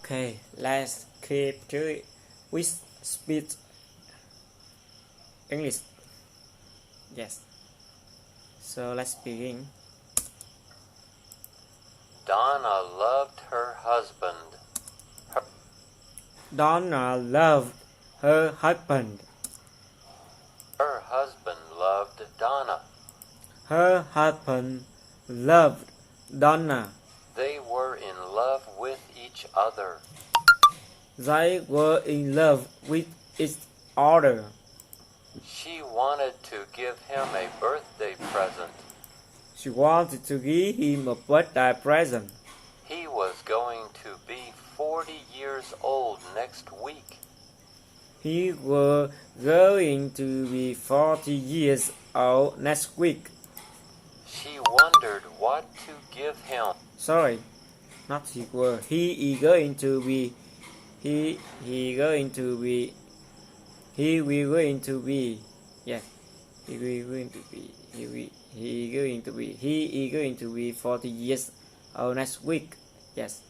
Okay, let's keep to it with speed English. Yes. So let's begin. Donna loved her husband. Donna loved her husband. Her husband loved Donna. Her husband loved Donna. They were in love with each other. They were in love with each other. She wanted to give him a birthday present. She wanted to give him a birthday present. He was going to be 40 years old next week. He was going to be 40 years old next week. She wondered what to give him. Sorry, not he were. He is going to be. He going to be. He will going to be. Yes. He will going to be. He going to be. He is going to be 40 years old next week. Yes.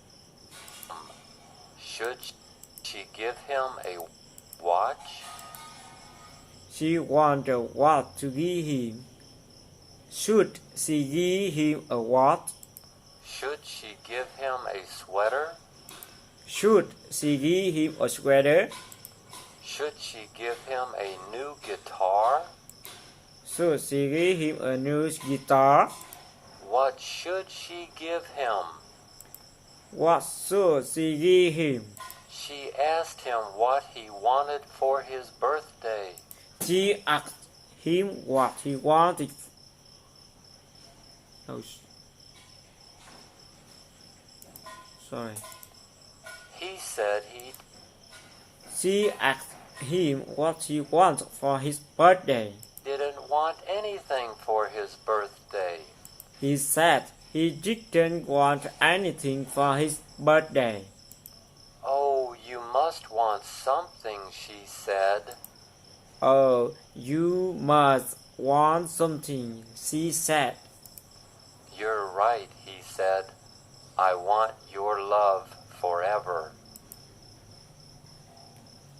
Should she give him a watch? She wondered what to give him. Should she give him a watch? Should she give him a sweater? Should she give him a sweater? Should she give him a new guitar? Should she give him a new guitar? What should she give him? What should she give him? She asked him what he wanted for his birthday. She asked him what he wanted. Oh, sorry. He said She asked him what he wanted for his birthday. didn't want anything for his birthday. He said he didn't want anything for his birthday. Oh, you must want something, she said. Oh, you must want something, she said. You're right, he said. I want your love forever.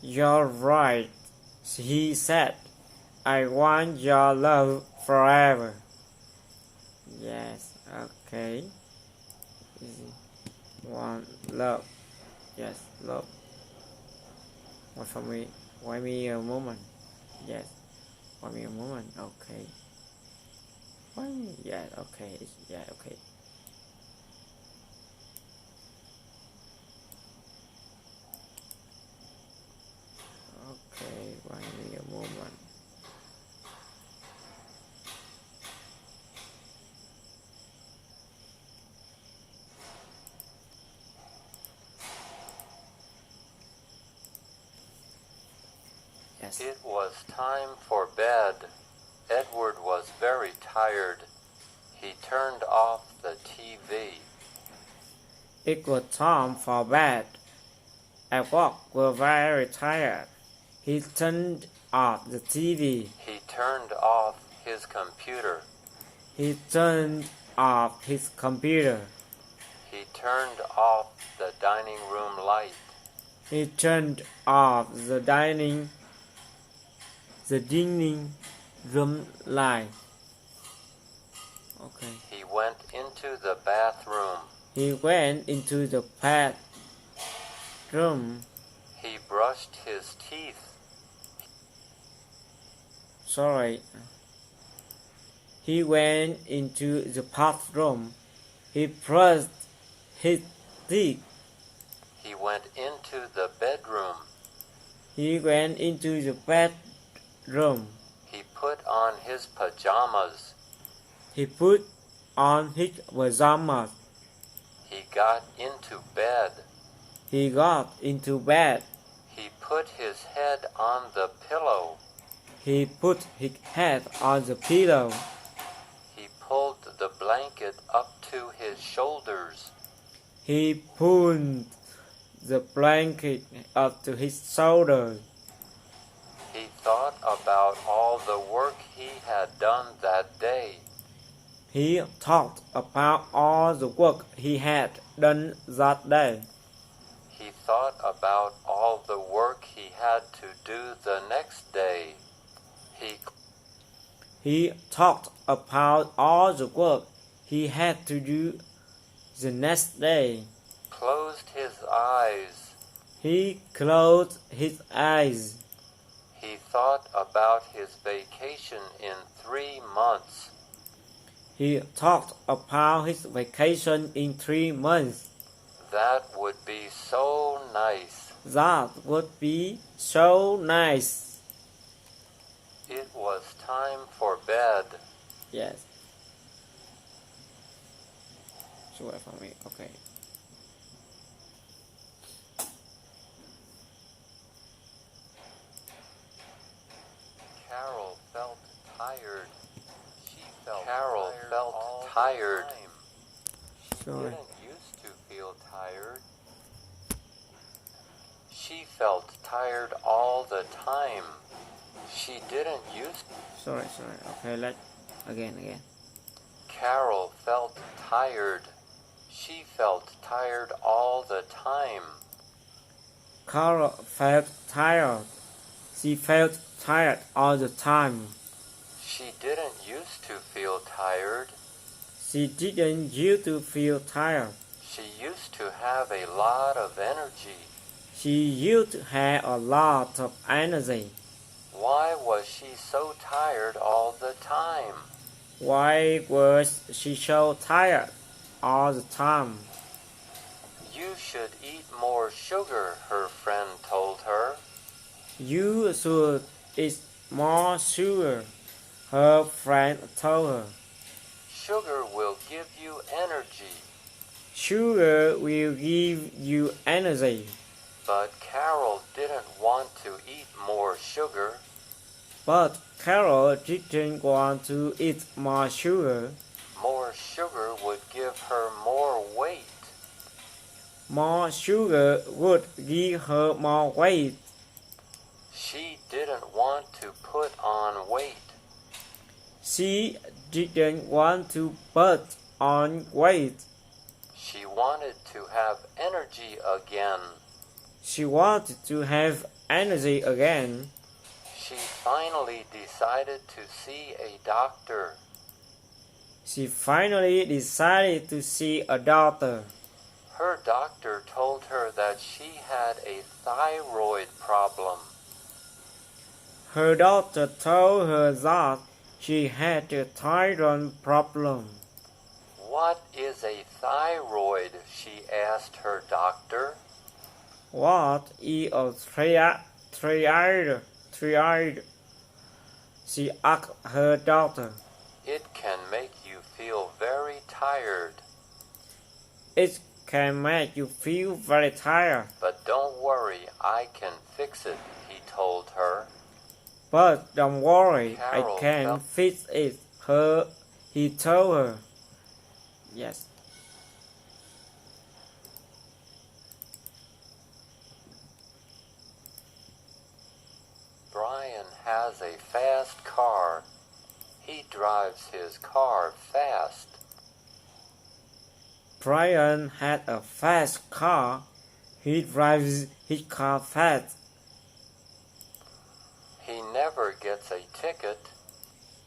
You're right, he said. I want your love forever. Yes, okay. Easy. Want love. Yes, love. Wait for me. Wait me a moment. Yes. Wait me a moment. Okay. Wait me. Yeah, okay. Yeah, okay. Okay, wait me a moment. Yes. It was time for bed. Edward was very tired. He turned off the TV. It was time for bed. Edward was very tired. He turned off the TV. He turned off his computer. He turned off his computer. He turned off the dining room light. He turned off the dining room light. Okay. He went into the bathroom. He went into the bathroom. He brushed his teeth. Sorry. He went into the bathroom. He brushed his teeth. He went into the bedroom. He went into the bedroom. He put on his pajamas. He put on his pajamas. He got into bed. He got into bed. He put his head on the pillow. He put his head on the pillow. He pulled the blanket up to his shoulders. He pulled the blanket up to his shoulders. He thought about all the work he had done that day. He thought about all the work he had done that day. He thought about all the work he had to do the next day. He talked about all the work he had to do the next day. Closed his eyes. He closed his eyes. He thought about his vacation in 3 months. He talked about his vacation in 3 months. That would be so nice. That would be so nice. It was time for bed. Yes. Sure for me. Okay. Carol felt tired. Carol felt tired. She Sorry. didn't used to feel tired. She felt tired all the time. She didn't used. Sorry. Okay, let's again. Carol felt tired. She felt tired all the time. Carol felt tired. She felt tired all the time. She didn't used to feel tired. She didn't used to feel tired. She used to have a lot of energy. She used to have a lot of energy. Why was she so tired all the time? Why was she so tired all the time? You should eat more sugar, her friend told her. You should eat more sugar, her friend told her. Sugar will give you energy. Sugar will give you energy. But Carol didn't want to eat more sugar. But Carol didn't want to eat more sugar. More sugar would give her more weight. More sugar would give her more weight. She didn't want to put on weight. She didn't want to put on weight. She wanted to have energy again. She wanted to have energy again. She finally decided to see a doctor. She finally decided to see a doctor. Her doctor told her that she had a thyroid problem. Her doctor told her that she had a thyroid problem. What is a thyroid? She asked her doctor. What is a thyroid? She asked her doctor. It can make you feel very tired. It can make you feel very tired. But don't worry, I can fix it, he told her. But don't worry, Carol I can felt- fix it, he told her. Yes. Brian has a fast car. He drives his car fast. Brian had a fast car. He drives his car fast. He never gets a ticket.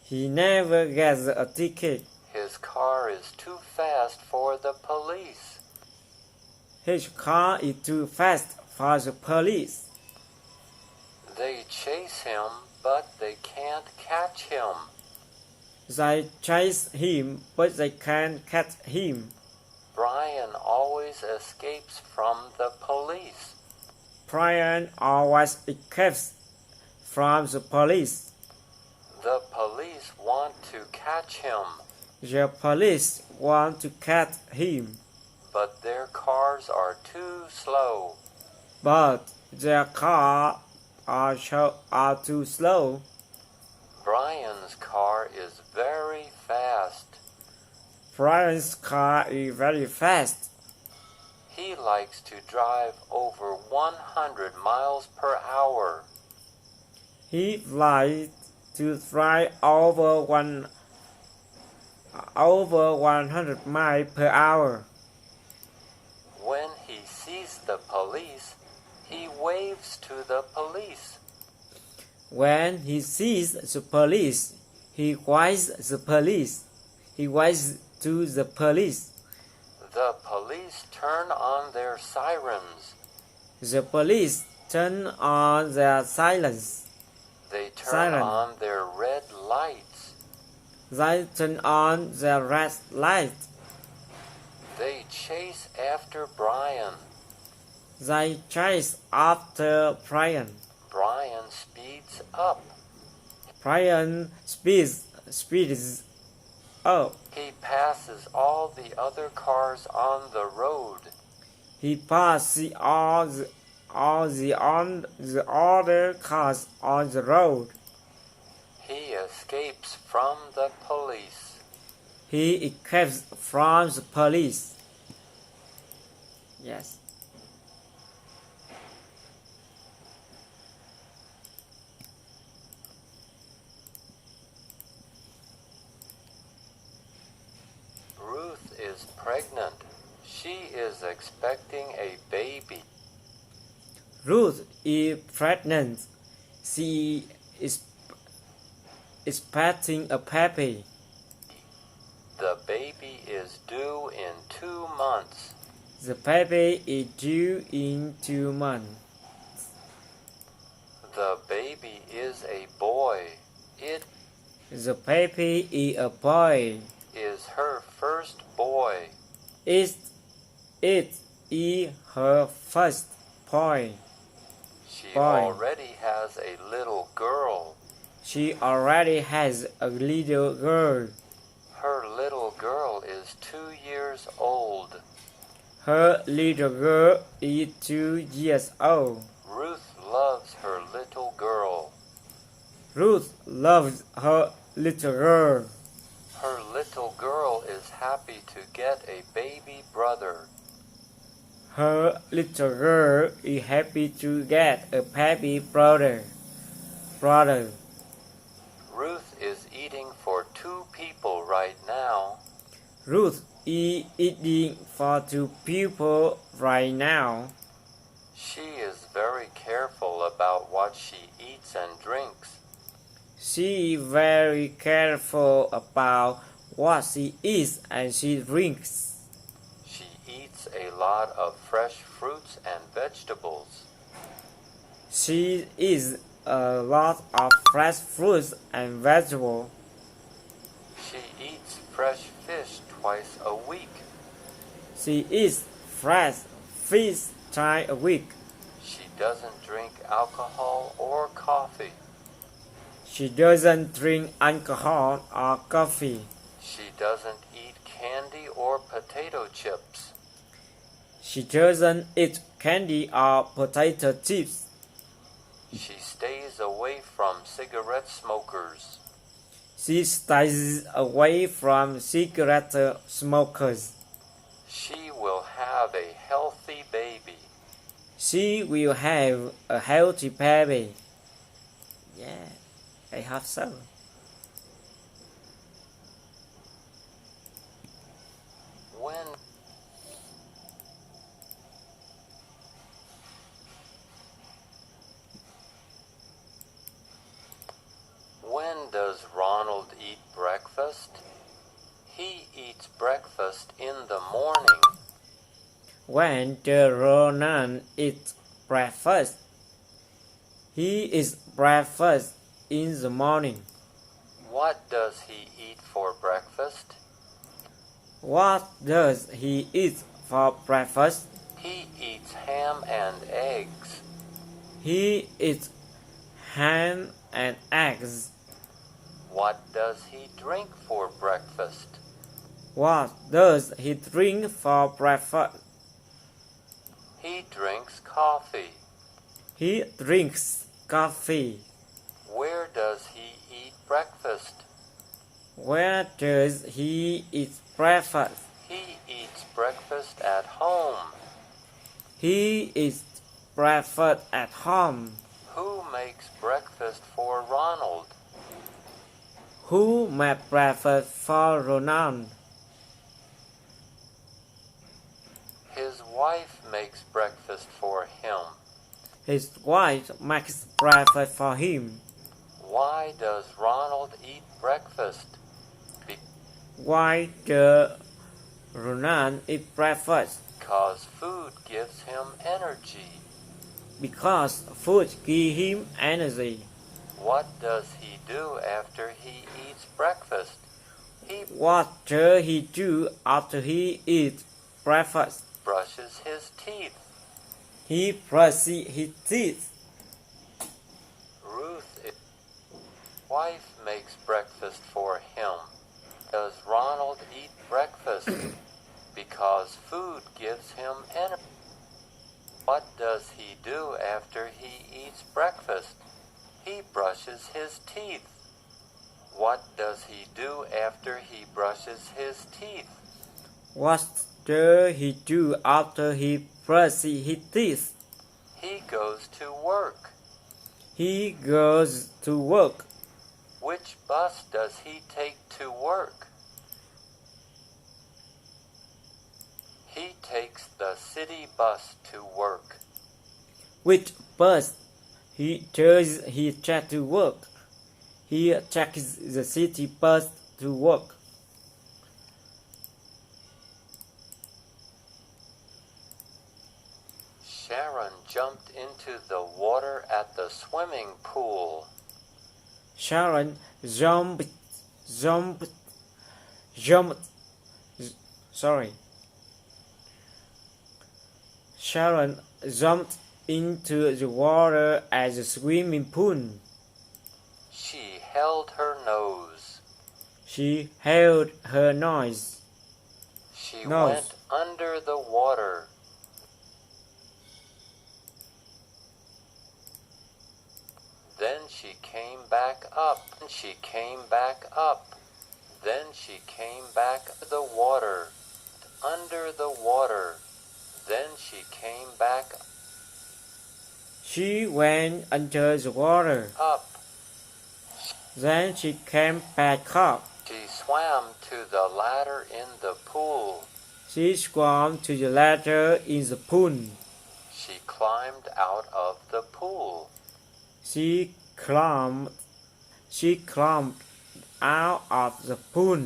He never gets a ticket. His car is too fast for the police. His car is too fast for the police. They chase him, but they can't catch him. They chase him, but they can't catch him. Brian always escapes from the police. Brian always escapes from the police. The police want to catch him, The police want to catch him, but their cars are too slow. but their cars are too slow. Brian's car is very fast. Brian's car is very fast. He likes to drive over 100 miles per hour. He likes to drive over 100 miles per hour. When he sees the police, he waves to the police. When he sees the police, he waves the police. He waves to the police. The police turn on their sirens. The police turn on their silence. They turn Siren. on their red lights. They turn on their red light. They chase after Brian. They chase after Brian. Brian speeds up. Brian speeds up. He passes all the other cars on the road. He passes all the other cars on the road. He escapes from the police. He escapes from the police. Yes. Ruth is pregnant. She is expecting a baby. Ruth is pregnant. She is expecting a baby. The baby is due in 2 months. The baby is due in 2 months. The baby is a boy. It The baby is a boy. is her first boy. It is her first boy. She Boy. already has a little girl. She already has a little girl. Her little girl is 2 years old. Her little girl is 2 years old. Ruth loves her little girl. Ruth loves her little girl. Her little girl is happy to get a baby brother. Her little girl is happy to get a baby brother. Ruth is eating for 2 people right now. Ruth is eating for 2 people right now. She is very careful about what she eats and drinks. She is very careful about what she eats and she drinks. She eats a lot of fresh fruits and vegetables. She eats a lot of fresh fruits and vegetables. She eats fresh fish twice a week. She eats fresh fish twice a week. She doesn't drink alcohol or coffee. She doesn't drink alcohol or coffee. She doesn't eat candy or potato chips. She doesn't eat candy or potato chips. She stays away from cigarette smokers. She stays away from cigarette smokers. She will have a healthy baby. She will have a healthy baby. Yeah, I hope so. When does Ronald eat breakfast? He eats breakfast in the morning. When does Ronan eat breakfast? He eats breakfast in the morning. What does he eat for breakfast? What does he eat for breakfast? He eats ham and eggs. He eats ham and eggs. What does he drink for breakfast? What does he drink for breakfast? He drinks coffee. He drinks coffee. Where does he eat breakfast? Where does he eat breakfast? He eats breakfast at home. He eats breakfast at home. Who makes breakfast for Ronald? Who made breakfast for Ronald? His wife makes breakfast for him. His wife makes breakfast for him. Why does Ronald eat breakfast? Why does Ronald eat breakfast? Because food gives him energy. Because food gives him energy. What does he do after he eats breakfast? What does he do after he eats breakfast? Brushes his teeth. He brushes his teeth. Ruth's wife makes breakfast for him. Does Ronald eat breakfast? Because food gives him energy. What does he do after he eats breakfast? He brushes his teeth. What does he do after he brushes his teeth? What does he do after he brushes his teeth? He goes to work. He goes to work. Which bus does he take to work? He takes the city bus to work. Which bus does he take to work? He takes the city bus to work. Sharon jumped into the water at the swimming pool. Sharon jumped into the water at the swimming pool. She held her nose. She held her nose. She went under the water. Then she came back up. She came back up. Then she came back the water. Under the water. Then she came back. She went under the water. Up. Then she came back up. She swam to the ladder in the pool. She swam to the ladder in the pool. She climbed out of the pool. She climbed out of the pool.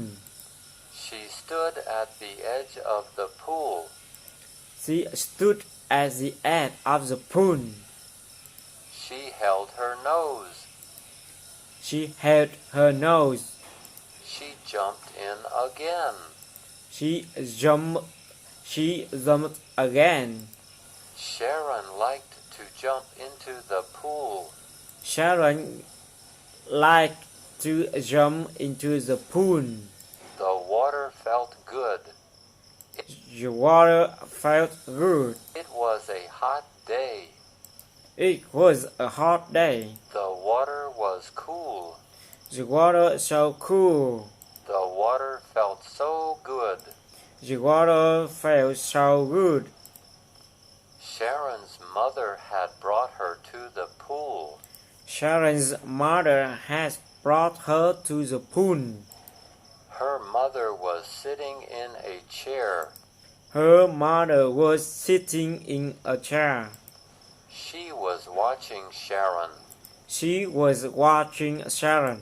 She stood at the edge of the pool. She stood at the edge of the pool. She held her nose. She held her nose. She jumped in again. She jumped again. Sharon liked to jump into the pool. Sharon liked to jump into the pool. The water felt good. The water felt good. It was a hot day. It was a hot day. The water was cool. The water so cool. The water felt so good. The water felt so good. Sharon's mother had brought her to the pool. Sharon's mother had brought her to the pool. Her mother was sitting in a chair. Her mother was sitting in a chair. She was watching Sharon. She was watching Sharon.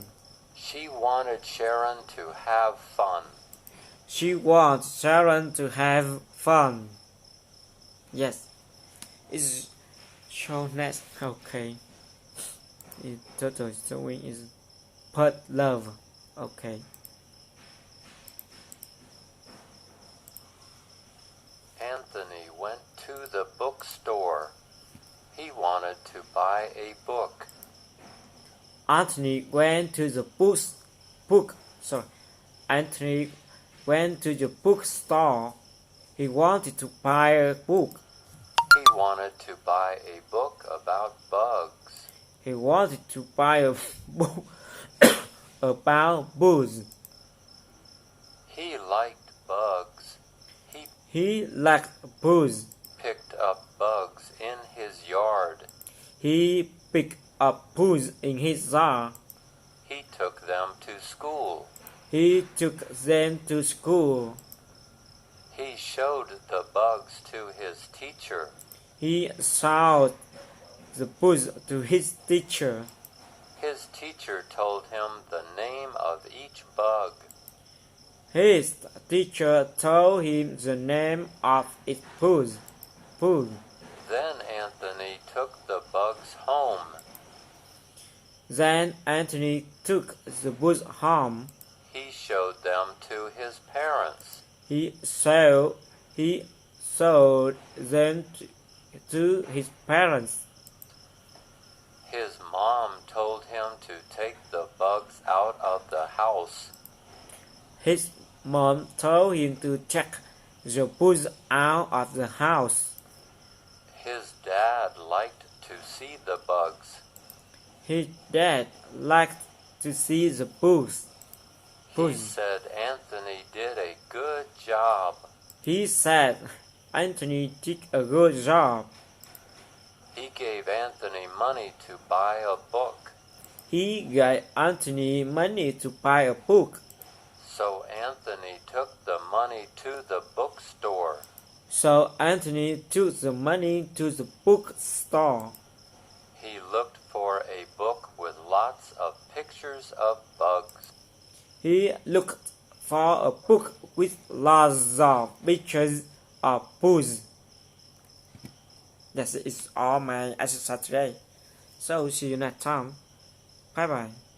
She wanted Sharon to have fun. She wants Sharon to have fun. Yes. It's so nice. Okay. The total story is put love. Okay. Anthony went to the bookstore. He wanted to buy a book. Anthony went to the Anthony went to the bookstore. He wanted to buy a book. He wanted to buy a book about bugs. He wanted to buy a book about bugs. He liked bugs. He liked bugs. Picked up bugs in his yard. He picked up bugs in his yard. He took them to school. He took them to school. He showed the bugs to his teacher. He showed the bugs to his teacher. His teacher told him the name of each bug. His teacher told him the name of each bug. Then Anthony took the bugs home. Then Anthony took the bugs home. He showed them to his parents. He showed them to his parents. His mom told him to take the bugs out of the house. His mom told him to take the bugs out of the house. His dad liked to see the bugs. His dad liked to see the bugs. He said Anthony did a good job. He said Anthony did a good job. He gave Anthony money to buy a book. He gave Anthony money to buy a book. So Anthony took the money to the bookstore. So Anthony took the money to the bookstore. He looked for a book with lots of pictures of bugs. He looked for a book with lots of pictures of bugs. That is all my exercise today. So see you next time. Bye bye.